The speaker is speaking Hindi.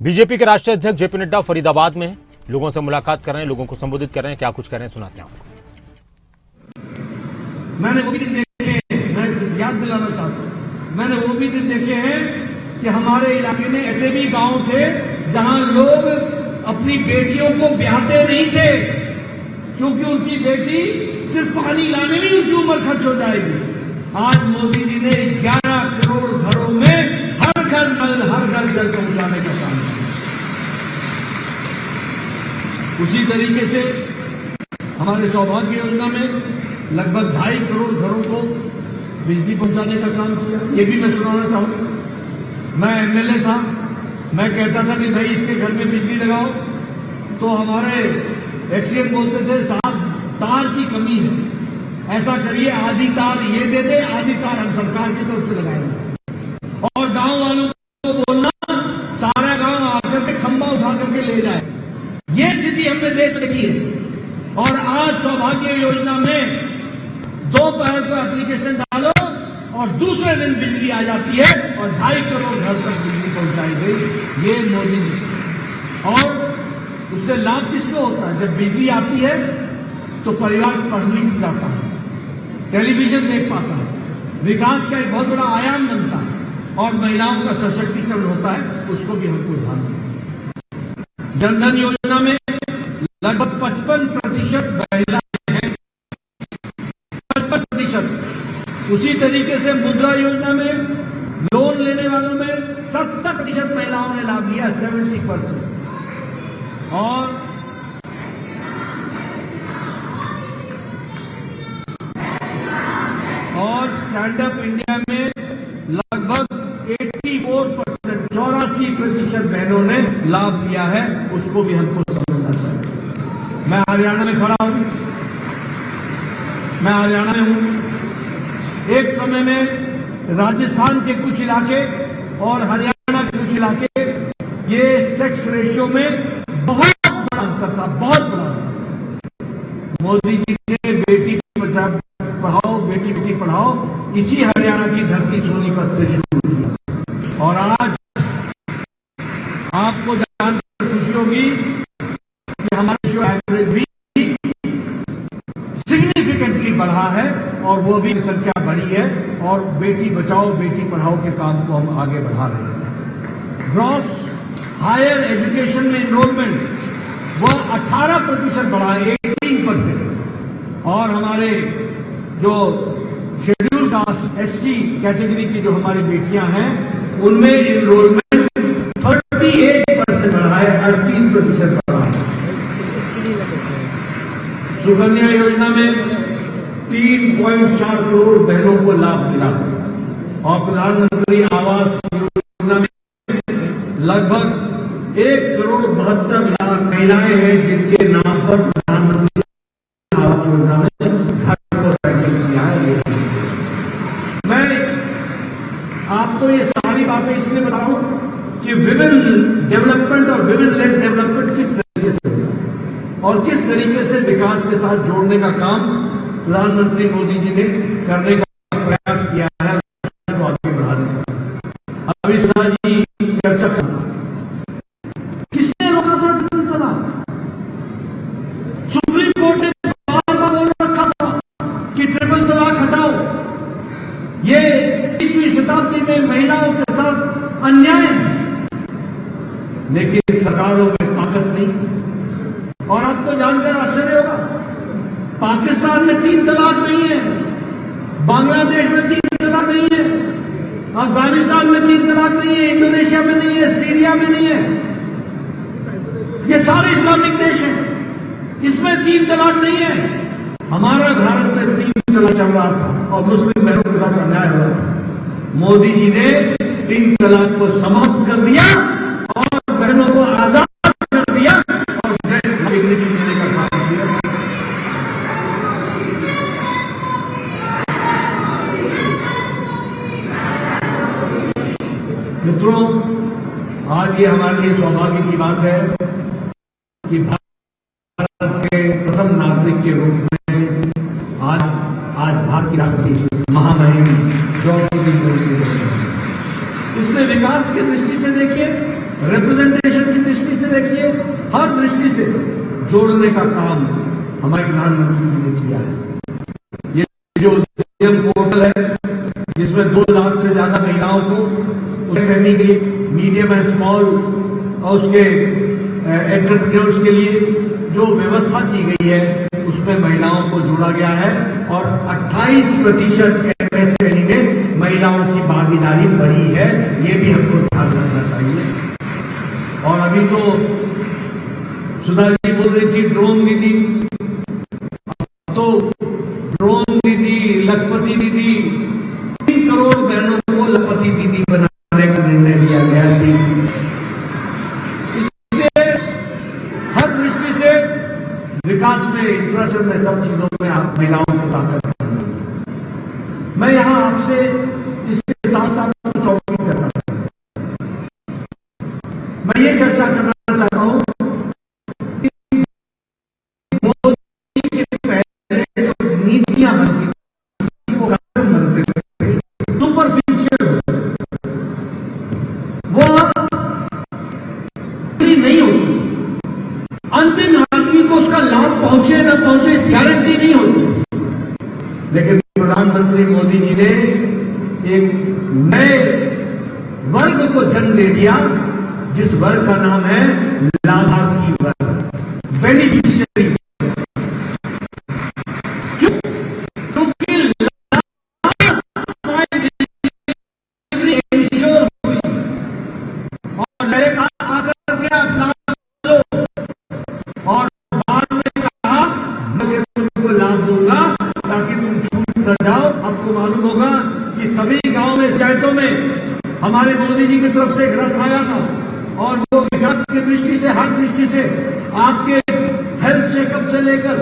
बीजेपी के राष्ट्रीय अध्यक्ष जेपी नड्डा फरीदाबाद में लोगों से मुलाकात कर रहे हैं, लोगों को संबोधित कर रहे हैं। क्या कुछ कर रहे हैं सुनाते हैं आपको। मैंने वो भी दिन देखे, मैं याद दिलाना चाहता हूँ, मैंने वो भी दिन देखे हैं कि हमारे इलाके में ऐसे भी गांव थे जहां लोग अपनी बेटियों को ब्याहते नहीं थे क्योंकि उनकी बेटी सिर्फ पानी लाने में उसकी उम्र खर्च हो जाएगी। आज मोदी जी ने 11 करोड़ घरों में हर घर जल पहुंचाने का काम किया। उसी तरीके से हमारे सौभाग्य योजना में लगभग 2.5 करोड़ घरों को बिजली पहुंचाने का काम किया। ये भी मैं सुनाना चाहूंगा। मैं एमएलए था, मैं कहता था कि भाई इसके घर में बिजली लगाओ, तो हमारे एक्सीएम बोलते थे साहब तार की कमी है, ऐसा करिए आधी तार ये दे दे, आधी तार हम सरकार की तरफ से लगाएंगे। और गांव वालों को बोलना सारा गांव आकर के खंबा उठा करके ले जाए। ये स्थिति हमने देश में देखी है। और आज सौभाग्य योजना में दोपहर को एप्लीकेशन डालो और दूसरे दिन बिजली आ जाती है और 2.5 करोड़ घर तक बिजली पहुंचाई गई। ये मोदी जी। और उससे लाभ किसको होता है? जब बिजली आती है तो परिवार पढ़ लिख जाता है, टेलीविजन देख पाता है, विकास का एक बहुत बड़ा आयाम बनता है और महिलाओं का सशक्तिकरण होता है। उसको भी हमको ध्यान देना। जनधन योजना में लगभग 55% महिलाएं हैं, 55%। उसी तरीके से मुद्रा योजना में लोन लेने वालों में 70% महिलाओं ने लाभ लिया, 70%। और स्टैंड अप इंडिया में लगभग 84% बहनों ने लाभ लिया है। उसको भी हमको समझना चाहिए। मैं हरियाणा में खड़ा हूं, मैं हरियाणा में हूं। एक समय में राजस्थान के कुछ इलाके और हरियाणा के कुछ इलाके, ये सेक्स रेशियो में बहुत बड़ा अंतर था, बहुत बड़ा अंतर। मोदी जी ने बेटी पढ़ाओ बेटी पढ़ाओ इसी हरियाणा की धरती सोनीपत से शुरू किया। और आज आपको जानकर खुशी होगी कि हमारा जो एवरेज भी सिग्निफिकेंटली बढ़ा है और वो भी संख्या बढ़ी है। और बेटी बचाओ बेटी पढ़ाओ के काम को हम आगे बढ़ा रहे हैं। ग्रॉस हायर एजुकेशन में इनरोलमेंट वह 18% बढ़ा है, 18%। और हमारे जो शेड्यूल कास्ट एससी कैटेगरी की जो हमारी बेटियां हैं उनमें इनरोलमेंट 38% बढ़ा है, 38% बढ़ा है। सुकन्या योजना में 3.4 करोड़ बहनों को लाभ मिला और प्रधानमंत्री आवास योजना में लगभग 1.72 करोड़ महिलाएं हैं जिनके नाम पर प्रधानमंत्री आवास योजना में घर को साइकिल किया है। मैं आपको ये सारी बातें इसलिए बता रहा हूं कि विमेन डेवलपमेंट और विमेन लेड डेवलपमेंट किस तरीके से होगा और किस तरीके से विकास के साथ जोड़ने का काम प्रधानमंत्री मोदी जी ने करने का प्रयास किया है, उसको आगे बढ़ाने का। अभी सुधा जी चर्चा करना, किसने रोका था ट्रिपल तलाक? सुप्रीम कोर्ट ने बार बार बोल रखा था कि ट्रिपल तलाक हटाओ। ये 21वीं शताब्दी में महिलाओं के साथ अन्याय है, लेकिन सरकारों में ताकत नहीं। और आपको जानकर आश्चर्य होगा, पाकिस्तान में 3 तलाक नहीं है, बांग्लादेश में 3 तलाक नहीं है, अफगानिस्तान में 3 तलाक नहीं है, इंडोनेशिया में नहीं है, सीरिया में नहीं है। ये सारे इस्लामिक देश हैं, इसमें 3 तलाक नहीं है। हमारा भारत में 3 तलाक चल रहा था और मुस्लिम बहनों के साथ अन्याय हो रहा था। मोदी जी ने 3 तलाक को समाप्त कर दिया और बहनों को आजाद कर दिया और डिग्निटी देने का काम किया। मित्रों, आज ये हमारे लिए सौभाग्य की बात है कि भारत के प्रथम नागरिक के रूप में आज भारत की राष्ट्रपति महामहिम द्रौपदी मुर्मू। इसमें विकास की दृष्टि से देखिए, रिप्रेजेंटेशन हर दृष्टि से जोड़ने का काम हमारे प्रधानमंत्री जी ने किया है। ये जो उद्यम पोर्टल है जिसमें 2 लाख से ज्यादा महिलाओं को एसएमई के लिए, मीडियम एंड स्मॉल और उसके एंटरप्रेन्योर्स के लिए जो व्यवस्था की गई है उसमें महिलाओं को जोड़ा गया है और 28% एमएसएमई में महिलाओं की भागीदारी बढ़ी है। ये भी हमको ध्यान रखना चाहिए। और अभी तो सुधा जी बोल रही थी ड्रोन दीदी, तो ड्रोन दीदी, लखपति दीदी, 3 करोड़ बहनों को लखपति दीदी बनाने का निर्णय लिया गया थी। इससे हर दृष्टि से विकास में, इंफ्रास्ट्रक्चर में, सब चीजों में आप महिलाओं को ताकत देंगे। मैं यहां आपसे इसके साथ साथ कुछ और भी चर्चा करूंगा। मैं ये चर्चा करना चाहता हूं कि मोदी के पहले जो नीतियां बनती थी वो कार्यक्रम बनते थे, सुपरफिशियल वो नहीं होती, अंतिम आदमी को उसका लाभ पहुंचे न पहुंचे इस गारंटी नहीं होती। लेकिन प्रधानमंत्री मोदी जी ने एक नए वर्ग को जन्म दे दिया जिस वर्ग का नाम है लाभार्थी वर्ग, बेनिफिशियरी। क्योंकि इंश्योर हुई और मैंने कहा आकर के आप लाभ लो, और बाद में कहा मैं तुमको लाभ दूंगा ताकि तुम छूट न जाओ। आपको मालूम होगा कि सभी गांव में, पंचायतों में हमारे मोदी जी की तरफ से एक रथ आया था और वो विकास की दृष्टि से, हर दृष्टि से, आपके हेल्थ चेकअप से लेकर